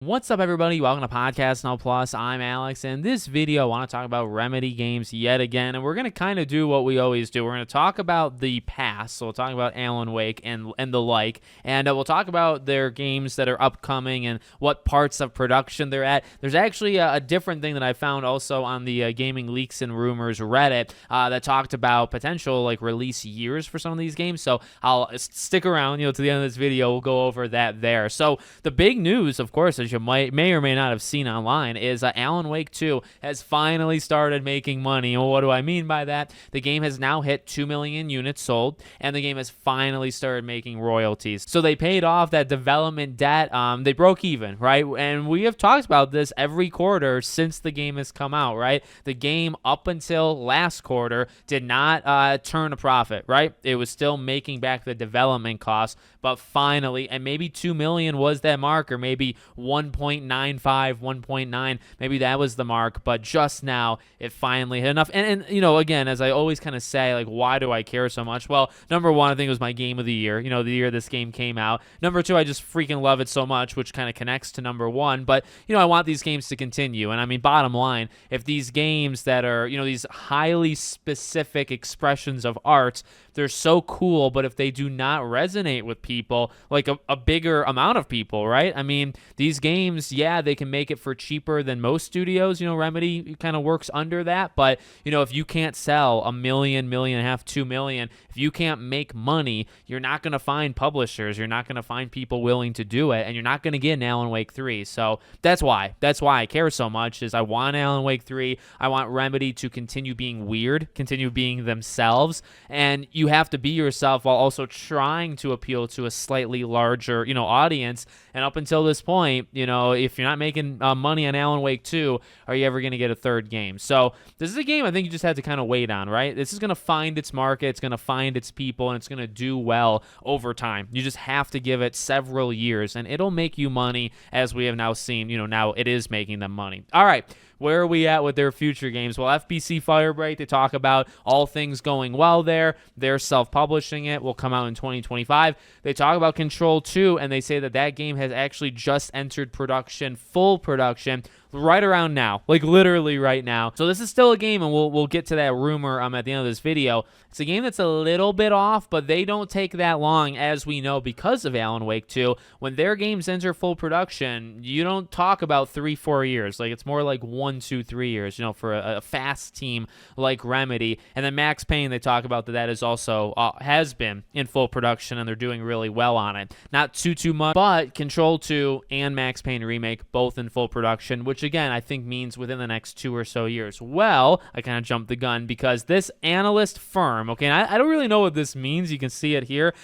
What's up, everybody? Welcome to Podcast No Plus. I'm Alex, and this video I want to talk about Remedy games yet again, and we're going to kind of do what we always do. We're going to talk about the past, so we'll talk about Alan Wake and the like, and we'll talk about their games that are upcoming and what parts of production they're at. There's actually a different thing that I found also on the Gaming Leaks and Rumors Reddit that talked about potential release years for some of these games, so I'll stick around to the end of this video. We'll go over that there. So the big news, of course, as you may or may not have seen online, is Alan Wake 2 has finally started making money. And what do I mean by that? The game has now hit 2 million units sold, and the game has finally started making royalties. So they paid off that development debt. They broke even, right? And we have talked about this every quarter since the game has come out, right? The game up until last quarter did not turn a profit, right? It was still making back the development costs, but finally, and maybe 2 million was that mark, or maybe 1.95, 1.9, maybe that was the mark, but just now it finally hit enough. And again, as I always kind of say, why do I care so much? Well, number one, I think it was my game of the year, the year this game came out. Number two, I just freaking love it so much, which kind of connects to number one. But I want these games to continue. And I mean, bottom line, if these games that are these highly specific expressions of art, they're so cool, but if they do not resonate with people, like a bigger amount of people, right? I mean, these games, yeah, they can make it for cheaper than most studios. Remedy kind of works under that, but if you can't sell 1 million, 1.5 million, 2 million, if you can't make money, you're not going to find publishers, you're not going to find people willing to do it, and you're not going to get an Alan Wake 3. So that's why I care so much, is I want Alan Wake 3. I want Remedy to continue being weird, continue being themselves, and you have to be yourself while also trying to appeal to a slightly larger, audience. And up until this point, if you're not making money on Alan Wake 2, are you ever going to get a third game? So this is a game I think you just have to kind of wait on, right? This is going to find its market, it's going to find its people, and it's going to do well over time. You just have to give it several years, and it'll make you money, as we have now seen. Now it is making them money. All right. Where are we at with their future games? Well, FBC Firebreak, they talk about all things going well there. They're self-publishing it. Will come out in 2025. They talk about Control 2, and they say that game has actually just entered production, full production, right around now, literally right now. So this is still a game, and we'll get to that rumor at the end of this video. It's a game that's a little bit off, but they don't take that long, as we know, because of Alan Wake 2. When their games enter full production, you don't talk about 3-4 years. It's more like 1, 2, 3 years, for a fast team like Remedy. And then Max Payne, they talk about that is also has been in full production, and they're doing really well on it. Not too much, but Control 2 and Max Payne Remake both in full production, which again I think means within the next 2 or so years. Well, I kind of jumped the gun, because this analyst firm, okay, and I don't really know what this means. You can see it here.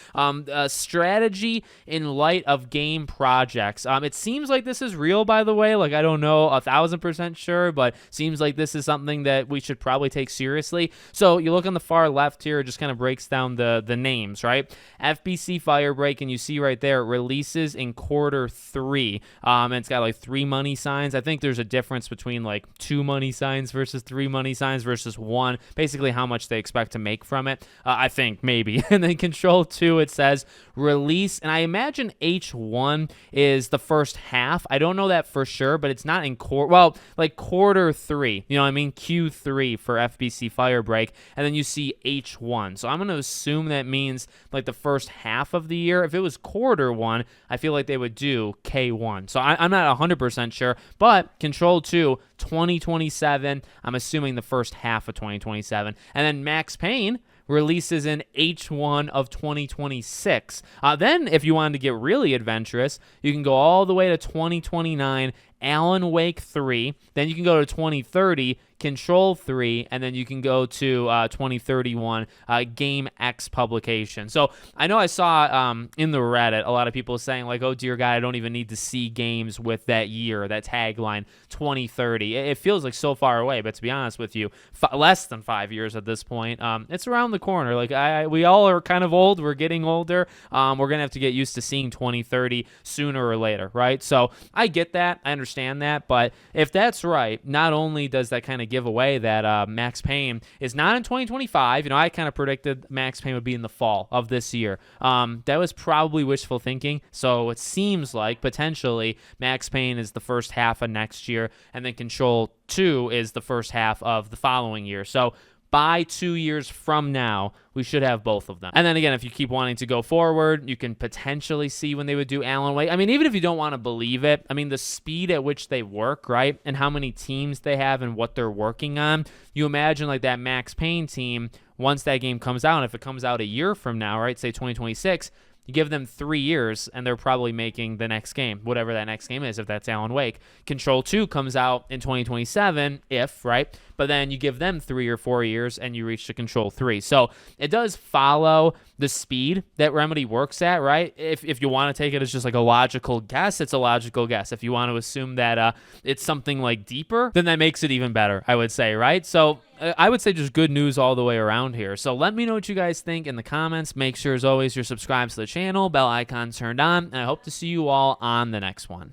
Strategy in light of game projects. It seems like this is real, by the way. I don't know 1,000% sure, but seems like this is something that we should probably take seriously. So you look on the far left here, it just kind of breaks down the names, right? FBC Firebreak, and you see right there, releases in Q3. And it's got 3 money signs. I think there's a difference between 2 money signs versus 3 money signs versus 1. Basically how much they expect to make from it. I think maybe. And then Control 2, it says release, and I imagine H1 is the first half. I don't know that for sure, but it's not in Q3. I mean Q3 for FBC Firebreak, and then you see H1. So I'm going to assume that means the first half of the year. If it was Q1, I feel like they would do K1. So I'm not 100% sure, but Control 2, 2027. I'm assuming the first half of 2027. And then Max Payne releases in H1 of 2026. Then, if you wanted to get really adventurous, you can go all the way to 2029, Alan Wake 3. Then you can go to 2030, Control 3, and then you can go to 2031, Game X publication. So I know I saw in the Reddit a lot of people saying oh dear God, I don't even need to see games with that year, that tagline, 2030. It feels so far away, but to be honest with you, less than 5 years at this point. It's around the corner. We all are kind of old. We're getting older. We're gonna have to get used to seeing 2030 sooner or later, right? So I get that. I understand understand that. But if that's right, not only does that kind of give away that Max Payne is not in 2025. I kind of predicted Max Payne would be in the fall of this year. That was probably wishful thinking. So it seems like potentially Max Payne is the first half of next year, and then Control 2 is the first half of the following year. So by 2 years from now, we should have both of them. And then again, if you keep wanting to go forward, you can potentially see when they would do Alan Wake. I mean, even if you don't want to believe it, I mean, the speed at which they work, right, and how many teams they have and what they're working on, you imagine like that Max Payne team, once that game comes out, and if it comes out a year from now, right, say 2026, you give them 3 years, and they're probably making the next game, whatever that next game is, if that's Alan Wake. Control 2 comes out in 2027, right? But then you give them 3 or 4 years, and you reach to Control 3. So it does follow the speed that Remedy works at, right? If you want to take it as just like a logical guess, it's a logical guess. If you want to assume that it's something like deeper, then that makes it even better, I would say, right? So I would say just good news all the way around here. So let me know what you guys think in the comments. Make sure, as always, you're subscribed to the channel, bell icon turned on, and I hope to see you all on the next one.